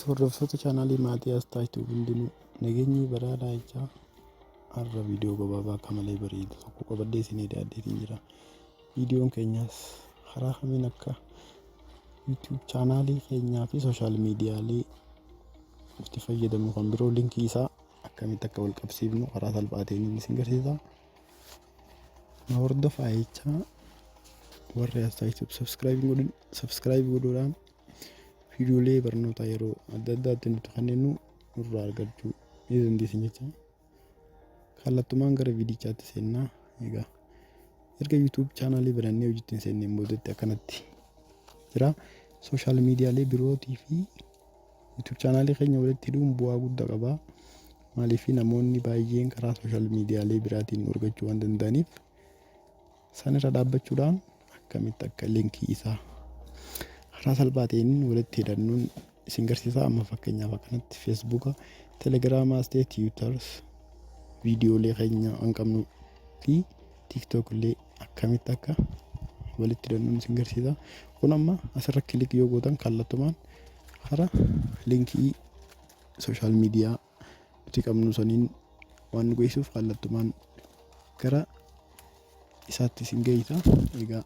hordoftoota chaanaalii maatii Asxaa Yuutuub hundinuu nageenyi badhaadhaa jechaa har'a viidiyoo gabaabaa akka malee bareedu tokko qabadhee isinii dhiyaadheetiin jira. Viidiyoon keenyaas karaa kamiin akka YouTube chaanaalii keenyaa fi sooshaal miidiyaalee itti fayyadamnu kan biroo linkii isaa akkamitti akka wal qabsiifnu karaa salphaa ta'een isin garsiisa. Na hordofaa jechaa warri Asxaa Yuutuub subscribe godhuudhaan viidiyoolee barnootaa yeroo adda addaatti nuti kennu nurraa argachuu ni dandeessu jecha. Kallattumaan gara viidichaatti seennaa egaa erga YouTube chaanaalii banannee hojiitti seenneen boodatti akkanatti jira. Sooshaal miidiyaalee birootii fi YouTube chaanaalii keenya walitti hidhuun bu'aa guddaa qaba. Maaliif namoonni baay'een karaa sooshaal miidiyaalee biraatiin argachuu waan danda'aniif sanirra dhaabbachuudhaan akkamitti akka linkii isaa karaa salphaa ta'een walitti hidhannuun isin garsiisa. Amma fakkeenyaaf akkanatti feesbuuka, teelegiraamaa, tiwuutars viidiyoolee keenya hanqabnu fi tiiktook illee akkamitti akka walitti hidhannuun isin garsiisa. Kun amma asirra kilik yoo gootan kallattumaan karaa linkii sooshaal miidiyaa itti qabnu saniin waan nu geessuuf kallattumaan gara isaatti isin geessa. Egaa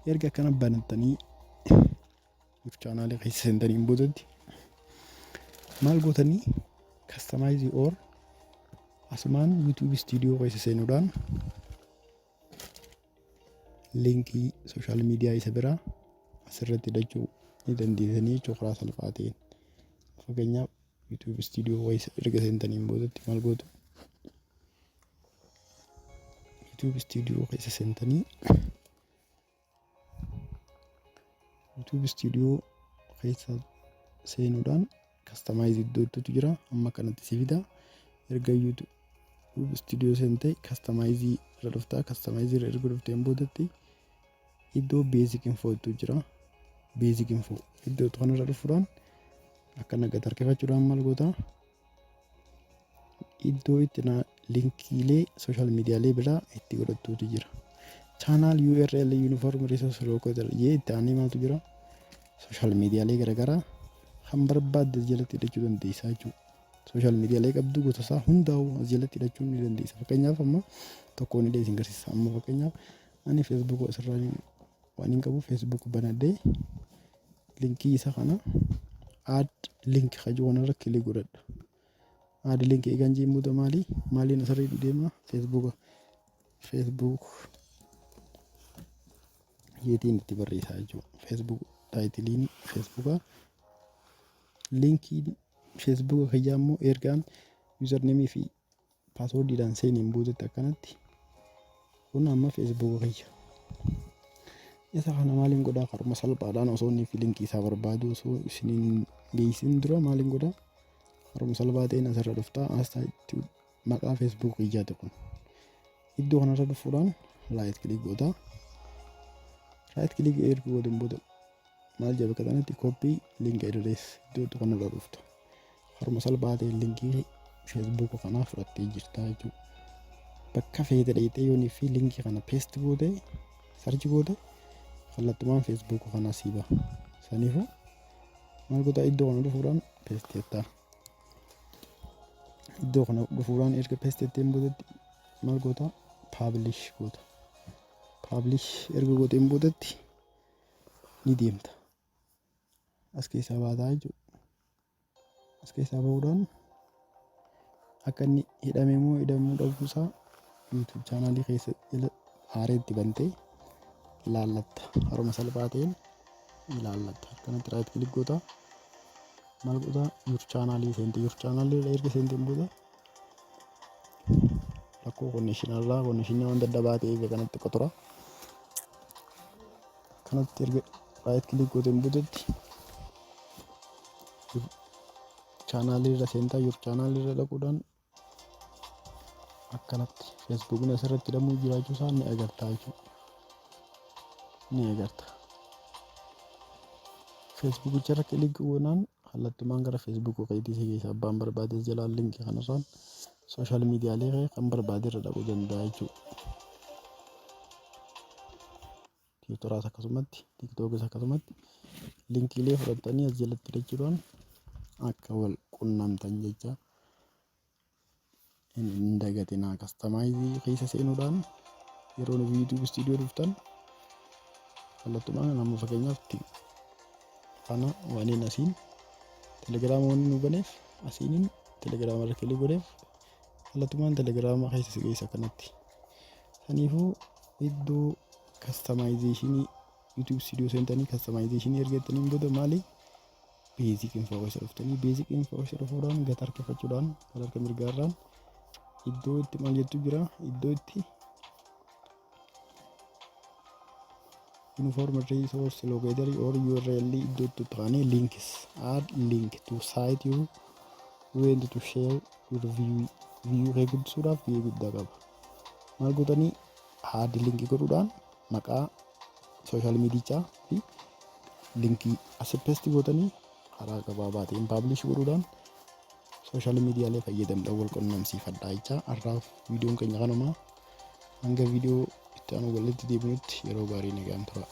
erga akkana banattanii chaanaalii keessa seentaniin boodatti maal gootanii customize or asumaan YouTube studio keessa seenuudhaan linkii sooshaal miidiyaa isa biraa asirratti hidhachuu ni dandeessanii jechuu karaa salphaa ta'een. Fakkeenyaaf YouTube studio keessa erga seentaniin boodatti maal gootu YouTube studio keessa seentanii YouTube studio keessa seenuudhaan customize iddootu jira. Amma kanatti si fida. Erga YouTube studio seentee customize irra dhuftaa. Customize irra erga dhufteen boodatti iddoo basic info jira. Basic info iddoo kanarra dhufuudhaan akkana gad harkifachuudhaan maal goota iddoo itti linkiilee sooshaal miidiyaalee biraa itti godhattuutu jira. Channel URL uniform resource locator itti aanee maaltu jira sooshaal miidiyaalee garaagaraa kan barbaadde jalatti hidhachuu dandeessa jechuudha. Sooshaal miidiyaalee qabdu gosa isaa hundaa'u as jalatti hidhachuu ni dandeessa. Fakkeenyaaf amma tokkoon illee isin garsiisa. Amma fakkeenyaaf ani Facebook asirraa waan hin qabu Facebook banadhee linkii isa kana add link kajuu kanarra kilik godhadha. Add link eegan jiimmuuta maaliin asirra deema Facebook yeetiin itti barreessaa jechuudha. Facebook taayitiliin Facebooka linkii Facebooka kiyyaa immoo ergaan username fi paaswoordiidhaan seeniin boodatti akkanatti kun amma Facebooka kiyya. Isa kana maaliin godhaa karuma salphaadhaan osoo inni fi linkii isaa barbaadu osoo isiniin geessin dura maaliin godhaa karuma salphaa ta'een asirra dhuftaa. Asxaa Yuutuub maqaa Facebook kiyyaati kun iddoo kanarra dhufuudhaan raayit kilik gootaa. Right click erga godhan booda maal jedha bakka kanatti copy link address iddoo kanarra dhuftu haruma salphaa ta'een linkii Facebook kanaa fudhattee jirta jechuudha. Bakka feete dheeyxee yoonii fi linkii kana paste goote search goote kallattumaan Facebook kanaa sii ba'a. Saniifuu maal goota iddoo kana dhufuudhaan paste jettaa. Iddoo kana dhufuudhaan erga paste jetteen boodatti maal goota publish goota. Publish erga gooteen boodatti ni deemta. As keessaa baataa jechuudha. As keessaa bahuudhaan akka inni hidhame moo hidhamuu dhabuusaa YouTube chaanaalii keessa haareetti bantee ilaallatta. Haruma salphaa ta'een ilaallatta. Akkanatti raayit kilik goota. Maal goota YouTube chaanaalii seente. YouTube chaanaalii erga seenteen booda rakkoo konneeshinarraa konneeshinii waan daddabaa ta'eef kanatti qotura. Kanatti erga raayit kilik gooteen boodatti chaanaalii irra seentaa YouTube chaanaalii irra dhaquudhaan akkanatti Facebookni asirratti hidhamuu jiraachuu isaa ni agartaa jechuudha. Ni agarta. Facebookicha irra kilik goonaan kallattumaan gara Facebook keetii keessa abbaan barbaades jalaan linkii kanarraan sooshaal miidiyaalee kan barbaade irra dhaquu danda'a jechuudha. Tiwutaraas akkasumatti tiiktookis akkasumatti linkiilee fudhatanii as jalatti hidhachuudhaan akka wal qunnamtan jecha hin dagatinaa. Kastamaayizii keessa seenuudhaan yeroo nu YouTube studio dhuftan kallattumaan nama fakkeenyaaf kana waniin asiin telegiraama wani nu baneef asiinin telegiraama irra kilik godheef kallattumaan telegiraama keessa geessa kanatti. Saniifuu iddoo kastamaayizeeshinii YouTube studio seentanii kastamaayizeeshinii ergettaniin booda maali basic info keessa dhuftanii basic info keessa dhufuudhaan gad harkifachuudhaan gad harka mirgaarraan iddoo itti maal jettu jira iddoo itti uniform resource locator or URL iddoo itti taane links add link to site you want to share your view guddisuudhaaf biyya guddaa qaba. Maal gootanii add link godhuudhaan maqaa social media fi linkii asii paste gootanii karaa gabaabaa ta'een publish godhuudhaan social media lee fayyadamudha wal qunnamsiifadhaa jecha. Har'aaf viidiyoon keenya kanuma hanga viidiyoo itti aanu walitti deebinutti yeroo gaarii nagaan tura.